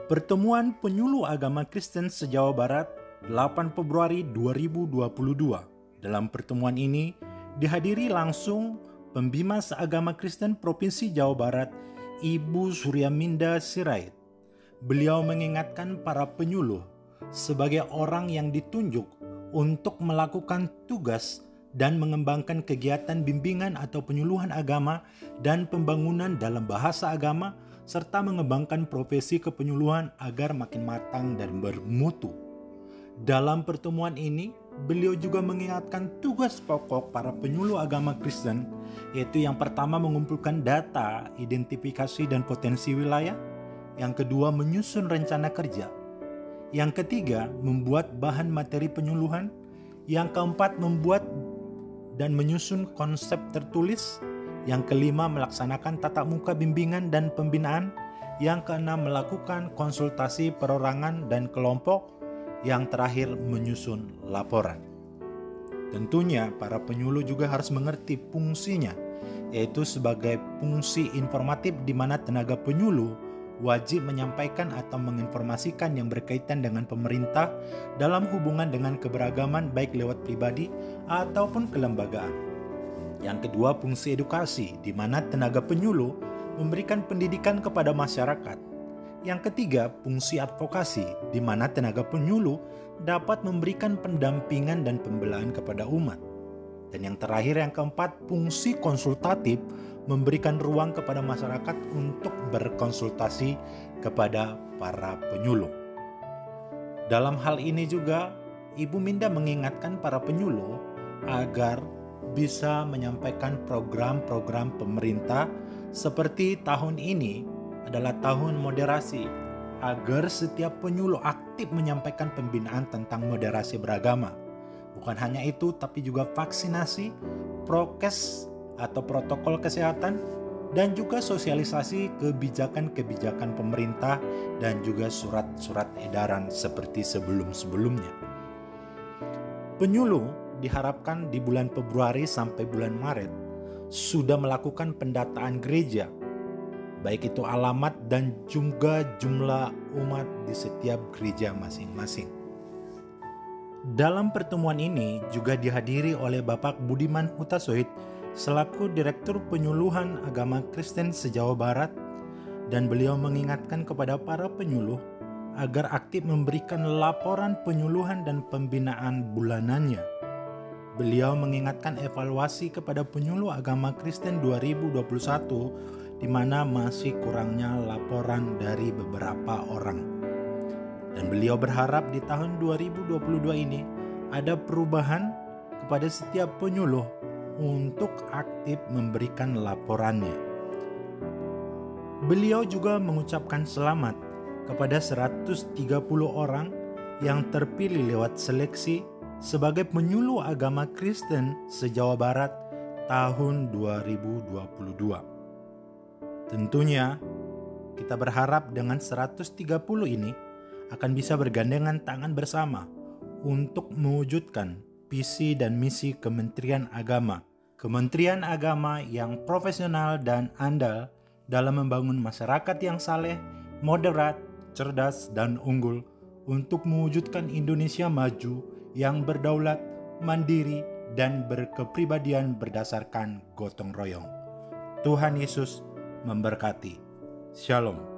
Pertemuan Penyuluh Agama Kristen se-Jawa Barat 8 Februari 2022. Dalam pertemuan ini dihadiri langsung Pembima Seagama Kristen Provinsi Jawa Barat, Ibu Suryaminda Sirait. Beliau mengingatkan para penyuluh sebagai orang yang ditunjuk untuk melakukan tugas dan mengembangkan kegiatan bimbingan atau penyuluhan agama dan pembangunan dalam bahasa agama, serta mengembangkan profesi kepenyuluhan agar makin matang dan bermutu. Dalam pertemuan ini, beliau juga mengingatkan tugas pokok para penyuluh agama Kristen, yaitu yang pertama mengumpulkan data, identifikasi dan potensi wilayah, yang kedua menyusun rencana kerja, yang ketiga membuat bahan materi penyuluhan, yang keempat membuat dan menyusun konsep tertulis, yang kelima melaksanakan tatap muka bimbingan dan pembinaan, yang keenam melakukan konsultasi perorangan dan kelompok, yang terakhir menyusun laporan. Tentunya para penyuluh juga harus mengerti fungsinya, yaitu sebagai fungsi informatif di mana tenaga penyuluh wajib menyampaikan atau menginformasikan yang berkaitan dengan pemerintah dalam hubungan dengan keberagaman baik lewat pribadi ataupun kelembagaan. Yang kedua, fungsi edukasi, di mana tenaga penyuluh memberikan pendidikan kepada masyarakat. Yang ketiga, fungsi advokasi, di mana tenaga penyuluh dapat memberikan pendampingan dan pembelaan kepada umat. Dan yang terakhir, yang keempat, fungsi konsultatif, memberikan ruang kepada masyarakat untuk berkonsultasi kepada para penyuluh. Dalam hal ini juga, Ibu Minda mengingatkan para penyuluh agar bisa menyampaikan program-program pemerintah seperti tahun ini adalah tahun moderasi, agar setiap penyuluh aktif menyampaikan pembinaan tentang moderasi beragama. Bukan hanya itu, tapi juga vaksinasi, prokes atau protokol kesehatan, dan juga sosialisasi kebijakan-kebijakan pemerintah dan juga surat-surat edaran seperti sebelum-sebelumnya. Penyuluh diharapkan di bulan Februari sampai bulan Maret sudah melakukan pendataan gereja, baik itu alamat dan juga jumlah umat di setiap gereja masing-masing. Dalam pertemuan ini juga dihadiri oleh Bapak Budiman Hutasoid selaku Direktur Penyuluhan Agama Kristen se-Jawa Barat, dan beliau mengingatkan kepada para penyuluh agar aktif memberikan laporan penyuluhan dan pembinaan bulanannya. Beliau mengingatkan evaluasi kepada penyuluh agama Kristen 2021, di mana masih kurangnya laporan dari beberapa orang. Dan beliau berharap di tahun 2022 ini ada perubahan kepada setiap penyuluh untuk aktif memberikan laporannya. Beliau juga mengucapkan selamat kepada 130 orang yang terpilih lewat seleksi sebagai penyuluh agama Kristen se-Jawa Barat tahun 2022. Tentunya kita berharap dengan 130 ini akan bisa bergandengan tangan bersama untuk mewujudkan visi dan misi Kementerian Agama. Kementerian Agama yang profesional dan andal dalam membangun masyarakat yang saleh, moderat, cerdas, dan unggul untuk mewujudkan Indonesia maju yang berdaulat, mandiri, dan berkepribadian berdasarkan gotong royong. Tuhan Yesus memberkati. Shalom.